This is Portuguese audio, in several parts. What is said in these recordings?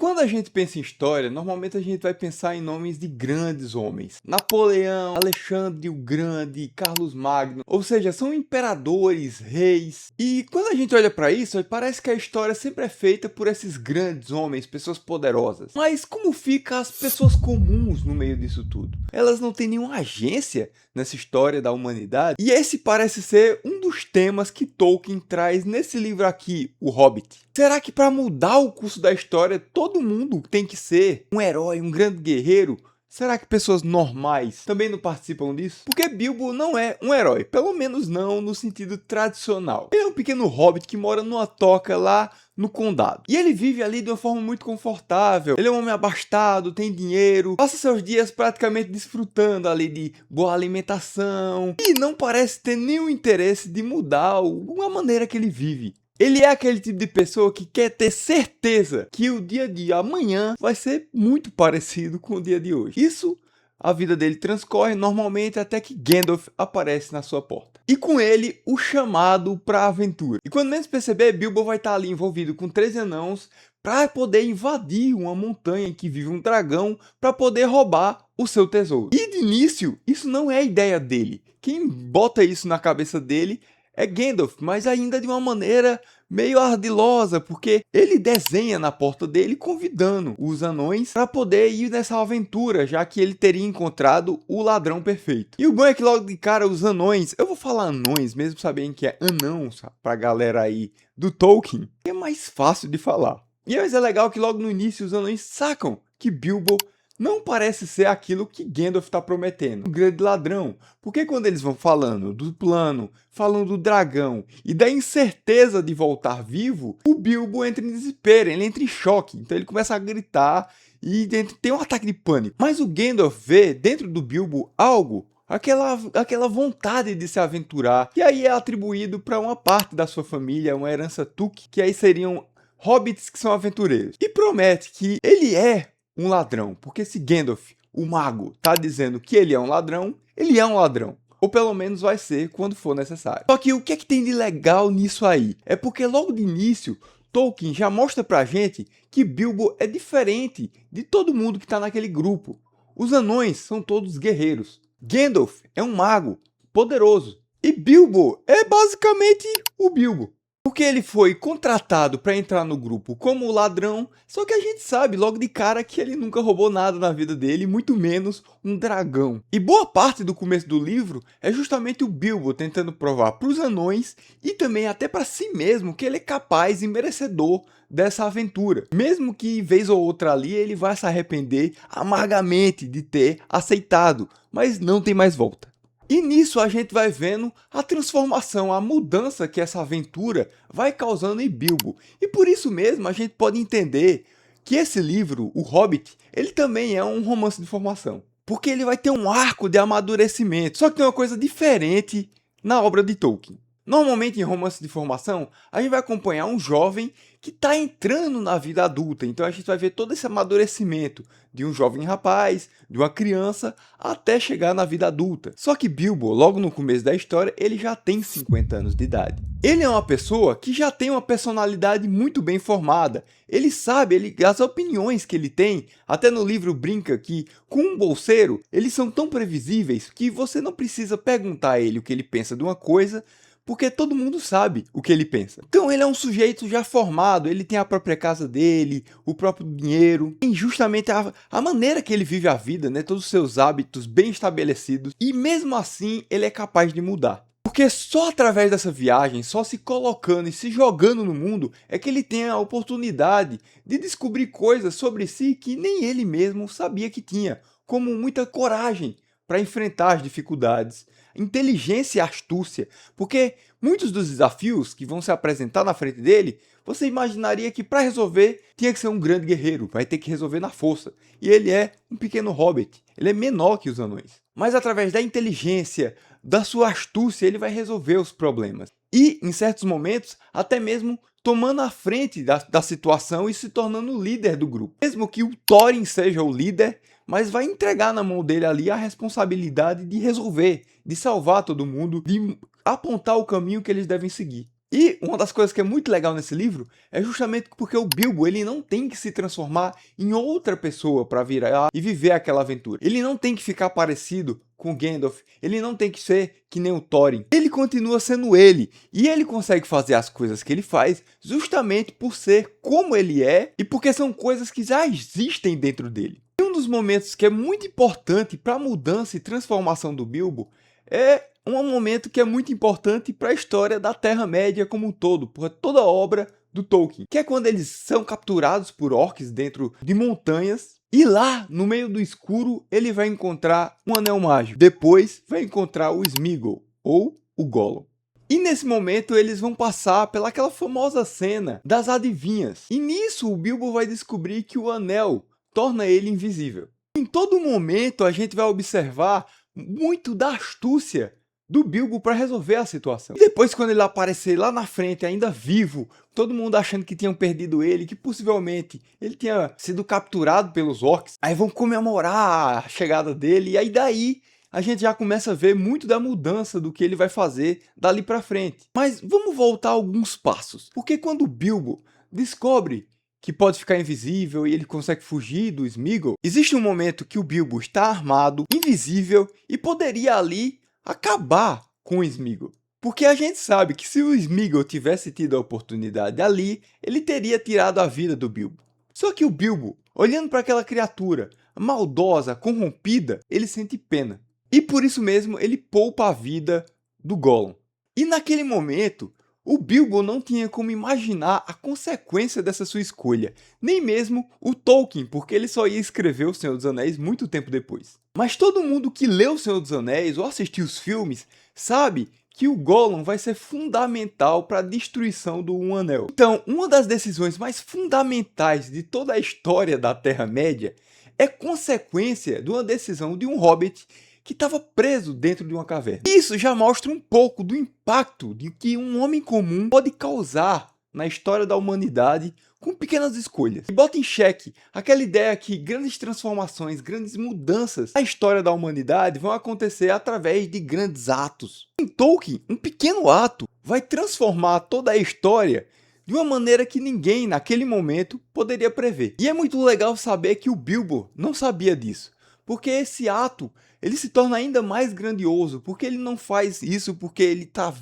Quando a gente pensa em história, normalmente a gente vai pensar em nomes de grandes homens. Napoleão, Alexandre o Grande, Carlos Magno, ou seja, são imperadores, reis. E quando a gente olha para isso, parece que a história sempre é feita por esses grandes homens, pessoas poderosas. Mas como fica as pessoas comuns no meio disso tudo? Elas não têm nenhuma agência nessa história da humanidade? E esse parece ser um dos temas que Tolkien traz nesse livro aqui, O Hobbit. Será que para mudar o curso da história, todo mundo tem que ser um herói, um grande guerreiro? Será que pessoas normais também não participam disso? Porque Bilbo não é um herói, pelo menos não no sentido tradicional. Ele é um pequeno hobbit que mora numa toca lá no condado. E ele vive ali de uma forma muito confortável. Ele é um homem abastado, tem dinheiro, passa seus dias praticamente desfrutando ali de boa alimentação e não parece ter nenhum interesse de mudar a maneira que ele vive. Ele é aquele tipo de pessoa que quer ter certeza que o dia de amanhã vai ser muito parecido com o dia de hoje. Isso, a vida dele transcorre normalmente até que Gandalf aparece na sua porta. E com ele, o chamado para a aventura. E quando menos perceber, Bilbo vai estar ali envolvido com 13 anãos para poder invadir uma montanha em que vive um dragão para poder roubar o seu tesouro. E de início, isso não é ideia dele. Quem bota isso na cabeça dele é Gandalf, mas ainda de uma maneira meio ardilosa, porque ele desenha na porta dele convidando os anões para poder ir nessa aventura, já que ele teria encontrado o ladrão perfeito. E o bom é que logo de cara os anões, eu vou falar anões, mesmo sabendo que é anão pra galera aí do Tolkien, é mais fácil de falar. E é legal que logo no início os anões sacam que Bilbo não parece ser aquilo que Gandalf está prometendo, um grande ladrão. Porque quando eles vão falando do plano, falando do dragão e da incerteza de voltar vivo, o Bilbo entra em desespero, ele entra em choque. Então ele começa a gritar e tem um ataque de pânico. Mas o Gandalf vê dentro do Bilbo algo, aquela vontade de se aventurar, que aí é atribuído para uma parte da sua família, uma herança Tuque, que aí seriam hobbits que são aventureiros. E promete que ele é um ladrão, porque se Gandalf, o mago, tá dizendo que ele é um ladrão, ele é um ladrão. Ou pelo menos vai ser quando for necessário. Só que o que é que tem de legal nisso aí? É porque logo de início, Tolkien já mostra pra gente que Bilbo é diferente de todo mundo que tá naquele grupo. Os anões são todos guerreiros. Gandalf é um mago poderoso. E Bilbo é basicamente o Bilbo. Porque ele foi contratado para entrar no grupo como ladrão, só que a gente sabe logo de cara que ele nunca roubou nada na vida dele, muito menos um dragão. E boa parte do começo do livro é justamente o Bilbo tentando provar para os anões e também até para si mesmo que ele é capaz e merecedor dessa aventura. Mesmo que vez ou outra ali ele vai se arrepender amargamente de ter aceitado, mas não tem mais volta. E nisso a gente vai vendo a transformação, a mudança que essa aventura vai causando em Bilbo. E por isso mesmo a gente pode entender que esse livro, O Hobbit, ele também é um romance de formação. Porque ele vai ter um arco de amadurecimento, só que tem uma coisa diferente na obra de Tolkien. Normalmente em romance de formação, a gente vai acompanhar um jovem que está entrando na vida adulta. Então a gente vai ver todo esse amadurecimento de um jovem rapaz, de uma criança, até chegar na vida adulta. Só que Bilbo, logo no começo da história, ele já tem 50 anos de idade. Ele é uma pessoa que já tem uma personalidade muito bem formada. Ele sabe, as opiniões que ele tem, até no livro brinca que, com um bolseiro, eles são tão previsíveis que você não precisa perguntar a ele o que ele pensa de uma coisa, porque todo mundo sabe o que ele pensa. Então ele é um sujeito já formado, ele tem a própria casa dele, o próprio dinheiro, tem justamente a maneira que ele vive a vida, né? Todos os seus hábitos bem estabelecidos, e mesmo assim ele é capaz de mudar. Porque só através dessa viagem, só se colocando e se jogando no mundo, é que ele tem a oportunidade de descobrir coisas sobre si que nem ele mesmo sabia que tinha, como muita coragem para enfrentar as dificuldades, inteligência e astúcia, porque muitos dos desafios que vão se apresentar na frente dele, você imaginaria que para resolver tinha que ser um grande guerreiro, vai ter que resolver na força. E ele é um pequeno hobbit, ele é menor que os anões. Mas através da inteligência, da sua astúcia, ele vai resolver os problemas. E, em certos momentos, até mesmo tomando a frente da situação e se tornando o líder do grupo. Mesmo que o Thorin seja o líder, mas vai entregar na mão dele ali a responsabilidade de resolver, de salvar todo mundo, de apontar o caminho que eles devem seguir. E uma das coisas que é muito legal nesse livro é justamente porque o Bilbo ele não tem que se transformar em outra pessoa para virar e viver aquela aventura. Ele não tem que ficar parecido com Gandalf, ele não tem que ser que nem o Thorin. Ele continua sendo ele, e ele consegue fazer as coisas que ele faz justamente por ser como ele é e porque são coisas que já existem dentro dele. E um dos momentos que é muito importante para a mudança e transformação do Bilbo é um momento que é muito importante para a história da Terra-média como um todo, por toda a obra do Tolkien, que é quando eles são capturados por orcs dentro de montanhas, e lá, no meio do escuro, ele vai encontrar um anel mágico. Depois, vai encontrar o Sméagol, ou o Gollum. E nesse momento, eles vão passar pelaquela famosa cena das adivinhas. E nisso, o Bilbo vai descobrir que o anel torna ele invisível. Em todo momento, a gente vai observar muito da astúcia do Bilbo para resolver a situação. E depois, quando ele aparecer lá na frente, ainda vivo, todo mundo achando que tinham perdido ele, que possivelmente ele tinha sido capturado pelos orcs, aí vão comemorar a chegada dele, e aí daí a gente já começa a ver muito da mudança do que ele vai fazer dali para frente. Mas vamos voltar alguns passos, porque quando o Bilbo descobre que pode ficar invisível e ele consegue fugir do Sméagol, existe um momento que o Bilbo está armado, invisível, e poderia ali acabar com o Sméagol. Porque a gente sabe que se o Sméagol tivesse tido a oportunidade ali, ele teria tirado a vida do Bilbo. Só que o Bilbo, olhando para aquela criatura maldosa, corrompida, ele sente pena. E por isso mesmo ele poupa a vida do Gollum. E naquele momento, o Bilbo não tinha como imaginar a consequência dessa sua escolha, nem mesmo o Tolkien, porque ele só ia escrever O Senhor dos Anéis muito tempo depois. Mas todo mundo que leu O Senhor dos Anéis ou assistiu os filmes sabe que o Gollum vai ser fundamental para a destruição do Um Anel. Então, uma das decisões mais fundamentais de toda a história da Terra-média é consequência de uma decisão de um hobbit que estava preso dentro de uma caverna. Isso já mostra um pouco do impacto de que um homem comum pode causar na história da humanidade com pequenas escolhas. E bota em xeque aquela ideia que grandes transformações, grandes mudanças na história da humanidade vão acontecer através de grandes atos. Em Tolkien, um pequeno ato vai transformar toda a história de uma maneira que ninguém naquele momento poderia prever. E é muito legal saber que o Bilbo não sabia disso, porque esse ato ele se torna ainda mais grandioso, porque ele não faz isso porque ele está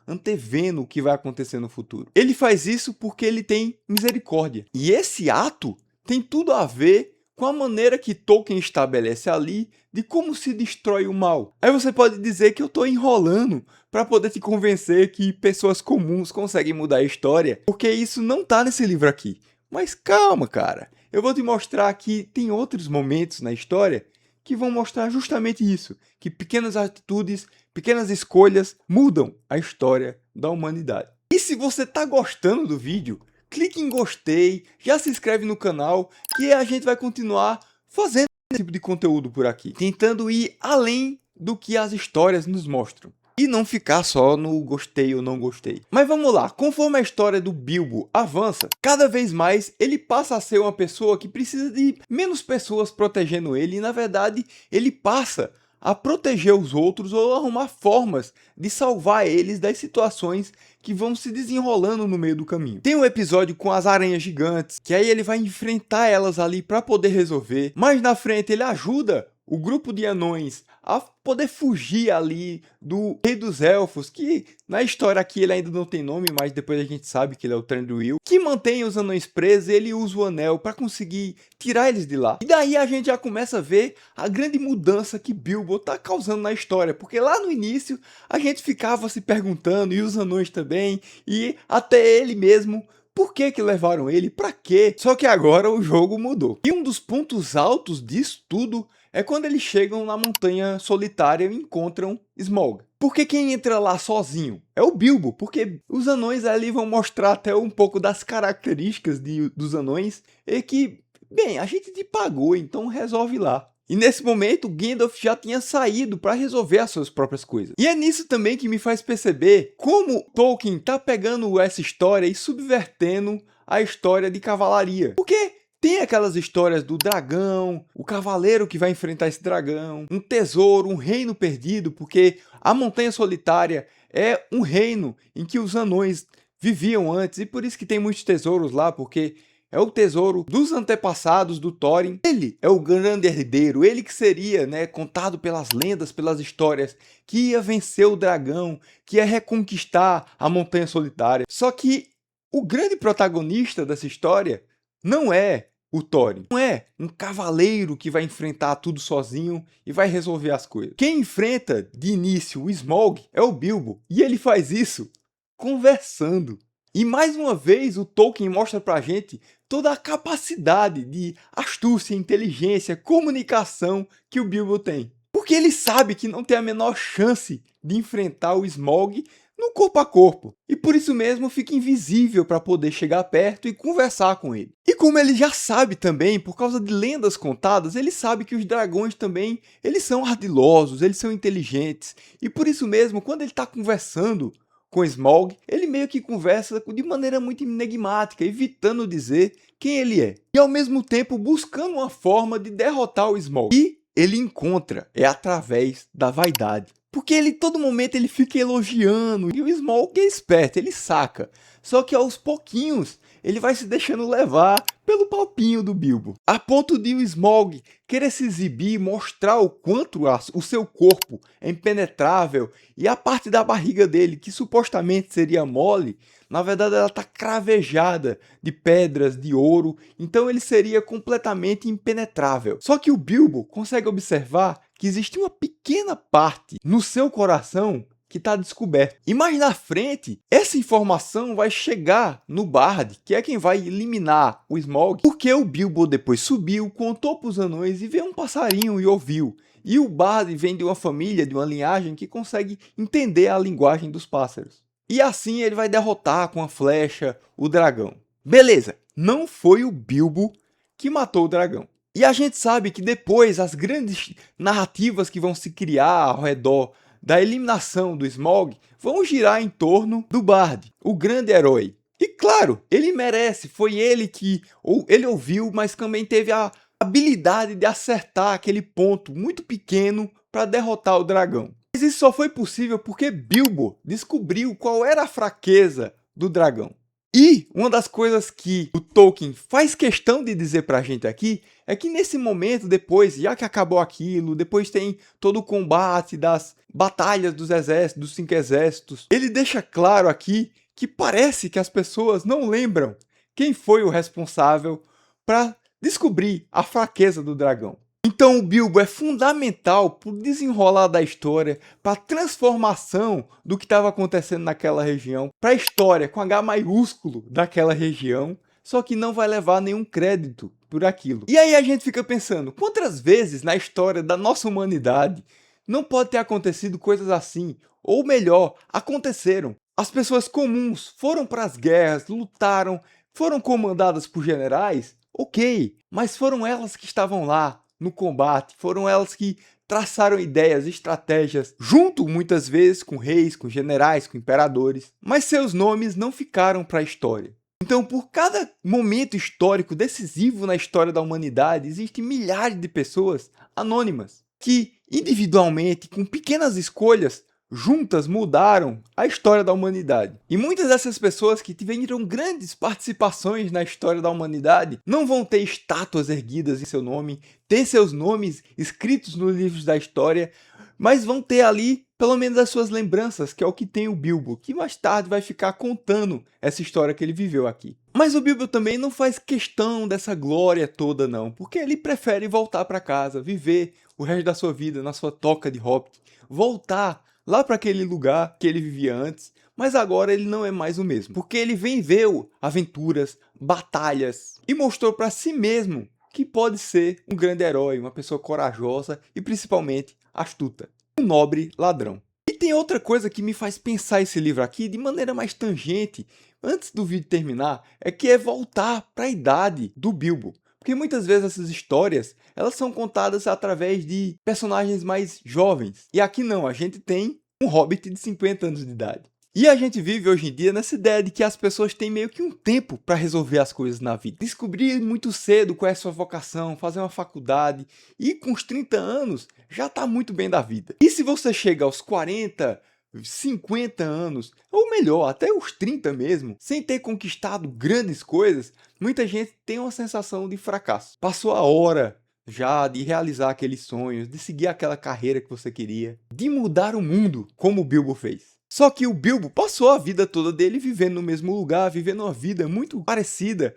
antevendo o que vai acontecer no futuro. Ele faz isso porque ele tem misericórdia. E esse ato tem tudo a ver com a maneira que Tolkien estabelece ali de como se destrói o mal. Aí você pode dizer que eu estou enrolando para poder te convencer que pessoas comuns conseguem mudar a história, porque isso não está nesse livro aqui. Mas calma, cara. Eu vou te mostrar que tem outros momentos na história que vão mostrar justamente isso, que pequenas atitudes, pequenas escolhas mudam a história da humanidade. E se você está gostando do vídeo, clique em gostei, já se inscreve no canal, que a gente vai continuar fazendo esse tipo de conteúdo por aqui, tentando ir além do que as histórias nos mostram. E não ficar só no gostei ou não gostei. Mas vamos lá, conforme a história do Bilbo avança, cada vez mais ele passa a ser uma pessoa que precisa de menos pessoas protegendo ele, e na verdade ele passa a proteger os outros ou arrumar formas de salvar eles das situações que vão se desenrolando no meio do caminho. Tem um episódio com as aranhas gigantes, que aí ele vai enfrentar elas ali para poder resolver. Mais na frente ele ajuda o grupo de anões a poder fugir ali do Rei dos Elfos, que na história aqui ele ainda não tem nome, mas depois a gente sabe que ele é o Thranduil, que mantém os anões presos e ele usa o anel para conseguir tirar eles de lá. E daí a gente já começa a ver a grande mudança que Bilbo tá causando na história, porque lá no início a gente ficava se perguntando, e os anões também, e até ele mesmo, por que que levaram ele? Pra quê? Só que agora o jogo mudou. E um dos pontos altos disso tudo é quando eles chegam na Montanha Solitária e encontram Smaug. Porque quem entra lá sozinho é o Bilbo, porque os anões ali vão mostrar até um pouco das características dos anões, e que, bem, a gente te pagou, então resolve lá. E nesse momento, Gandalf já tinha saído para resolver as suas próprias coisas. E é nisso também que me faz perceber como Tolkien tá pegando essa história e subvertendo a história de cavalaria. Porque Tem aquelas histórias do dragão, o cavaleiro que vai enfrentar esse dragão, um tesouro, um reino perdido, porque a Montanha Solitária é um reino em que os anões viviam antes, e por isso que tem muitos tesouros lá, porque é o tesouro dos antepassados do Thorin. Ele é o grande herdeiro, ele que seria, né, contado pelas lendas, pelas histórias, que ia vencer o dragão, que ia reconquistar a Montanha Solitária. Só que o grande protagonista dessa história não é o Thorin. Não é um cavaleiro que vai enfrentar tudo sozinho e vai resolver as coisas. Quem enfrenta de início o Smaug é o Bilbo, e ele faz isso conversando. E mais uma vez o Tolkien mostra pra gente toda a capacidade de astúcia, inteligência, comunicação que o Bilbo tem. Porque ele sabe que não tem a menor chance de enfrentar o Smaug no corpo a corpo. E por isso mesmo fica invisível para poder chegar perto e conversar com ele. E como ele já sabe também, por causa de lendas contadas, ele sabe que os dragões também, eles são ardilosos, eles são inteligentes. E por isso mesmo, quando ele está conversando com Smaug, ele meio que conversa de maneira muito enigmática, evitando dizer quem ele é. E ao mesmo tempo buscando uma forma de derrotar o Smaug. E ele encontra, é através da vaidade. Porque ele, todo momento, ele fica elogiando, e o Smaug é esperto, ele saca. Só que aos pouquinhos, ele vai se deixando levar pelo papinho do Bilbo. A ponto de o Smaug querer se exibir, mostrar o quanto o seu corpo é impenetrável, e a parte da barriga dele, que supostamente seria mole, na verdade ela está cravejada de pedras, de ouro, então ele seria completamente impenetrável. Só que o Bilbo consegue observar que existe uma pequena parte no seu coração que está descoberto. E mais na frente, essa informação vai chegar no Bard, que é quem vai eliminar o Smaug, porque o Bilbo depois subiu, contou para os anões e veio um passarinho e ouviu. E o Bard vem de uma família, de uma linhagem que consegue entender a linguagem dos pássaros. E assim ele vai derrotar com a flecha o dragão. Beleza, não foi o Bilbo que matou o dragão. E a gente sabe que depois as grandes narrativas que vão se criar ao redor da eliminação do Smaug vão girar em torno do Bard, o grande herói. E claro, ele merece, foi ele que ele ouviu, mas também teve a habilidade de acertar aquele ponto muito pequeno para derrotar o dragão. Mas isso só foi possível porque Bilbo descobriu qual era a fraqueza do dragão. E uma das coisas que o Tolkien faz questão de dizer pra gente aqui é que nesse momento, depois, já que acabou aquilo, depois tem todo o combate das batalhas dos exércitos, dos 5 exércitos, ele deixa claro aqui que parece que as pessoas não lembram quem foi o responsável para descobrir a fraqueza do dragão. Então o Bilbo é fundamental para o desenrolar da história, para a transformação do que estava acontecendo naquela região, para a história com H maiúsculo daquela região, só que não vai levar nenhum crédito por aquilo. E aí a gente fica pensando, quantas vezes na história da nossa humanidade não pode ter acontecido coisas assim? Ou melhor, aconteceram. As pessoas comuns foram para as guerras, lutaram, foram comandadas por generais, ok, mas foram elas que estavam lá no combate, foram elas que traçaram ideias, estratégias, junto muitas vezes com reis, com generais, com imperadores, mas seus nomes não ficaram para a história. Então, por cada momento histórico decisivo na história da humanidade, existem milhares de pessoas anônimas, que individualmente, com pequenas escolhas, juntas mudaram a história da humanidade. E muitas dessas pessoas que tiveram grandes participações na história da humanidade não vão ter estátuas erguidas em seu nome, ter seus nomes escritos nos livros da história, mas vão ter ali pelo menos as suas lembranças, que é o que tem o Bilbo, que mais tarde vai ficar contando essa história que ele viveu aqui. Mas o Bilbo também não faz questão dessa glória toda não, porque ele prefere voltar para casa, viver o resto da sua vida na sua toca de hobbit, voltar lá para aquele lugar que ele vivia antes, mas agora ele não é mais o mesmo, porque ele venceu aventuras, batalhas e mostrou para si mesmo que pode ser um grande herói, uma pessoa corajosa e principalmente astuta, um nobre ladrão. E tem outra coisa que me faz pensar esse livro aqui de maneira mais tangente, antes do vídeo terminar, é que é voltar para a idade do Bilbo. Porque muitas vezes essas histórias, elas são contadas através de personagens mais jovens. E aqui não, a gente tem um hobbit de 50 anos de idade. E a gente vive hoje em dia nessa ideia de que as pessoas têm meio que um tempo para resolver as coisas na vida. Descobrir muito cedo qual é a sua vocação, fazer uma faculdade e com os 30 anos já está muito bem da vida. E se você chega aos 40, 50 anos, ou melhor, até os 30 mesmo, sem ter conquistado grandes coisas, muita gente tem uma sensação de fracasso. Passou a hora já de realizar aqueles sonhos, de seguir aquela carreira que você queria, de mudar o mundo, como o Bilbo fez. Só que o Bilbo passou a vida toda dele vivendo no mesmo lugar, vivendo uma vida muito parecida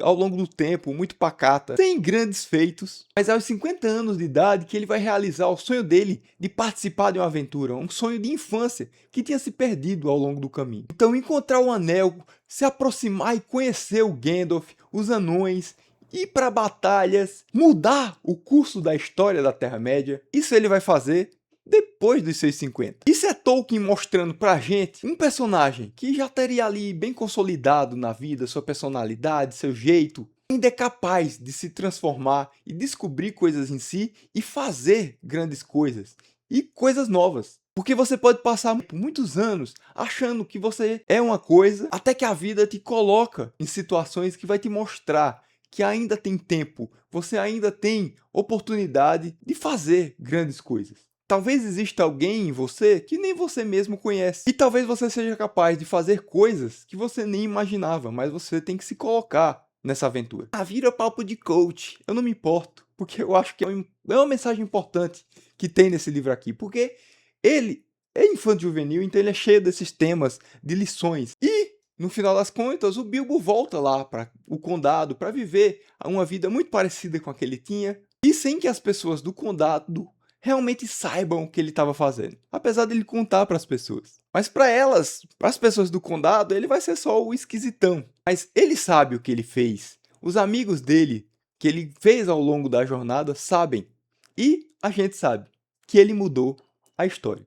ao longo do tempo, muito pacata, sem grandes feitos. Mas aos 50 anos de idade que ele vai realizar o sonho dele de participar de uma aventura, um sonho de infância que tinha se perdido ao longo do caminho. Então encontrar o anel, se aproximar e conhecer o Gandalf, os anões, ir para batalhas, mudar o curso da história da Terra-média, isso ele vai fazer depois dos seus 50. Isso é Tolkien mostrando pra gente um personagem que já teria ali bem consolidado na vida, sua personalidade, seu jeito, ainda é capaz de se transformar e descobrir coisas em si e fazer grandes coisas e coisas novas. Porque você pode passar por muitos anos achando que você é uma coisa, até que a vida te coloca em situações que vai te mostrar que ainda tem tempo, você ainda tem oportunidade de fazer grandes coisas. Talvez exista alguém em você que nem você mesmo conhece. E talvez você seja capaz de fazer coisas que você nem imaginava, mas você tem que se colocar nessa aventura. Ah, vira papo de coach, eu não me importo, porque eu acho que é uma mensagem importante que tem nesse livro aqui, porque ele é infanto-juvenil, então ele é cheio desses temas de lições. E, no final das contas, o Bilbo volta lá para o condado para viver uma vida muito parecida com a que ele tinha, e sem que as pessoas do condado realmente saibam o que ele estava fazendo, apesar dele contar para as pessoas. Mas para elas, para as pessoas do condado, ele vai ser só o esquisitão. Mas ele sabe o que ele fez. Os amigos dele, que ele fez ao longo da jornada, sabem. E a gente sabe que ele mudou a história.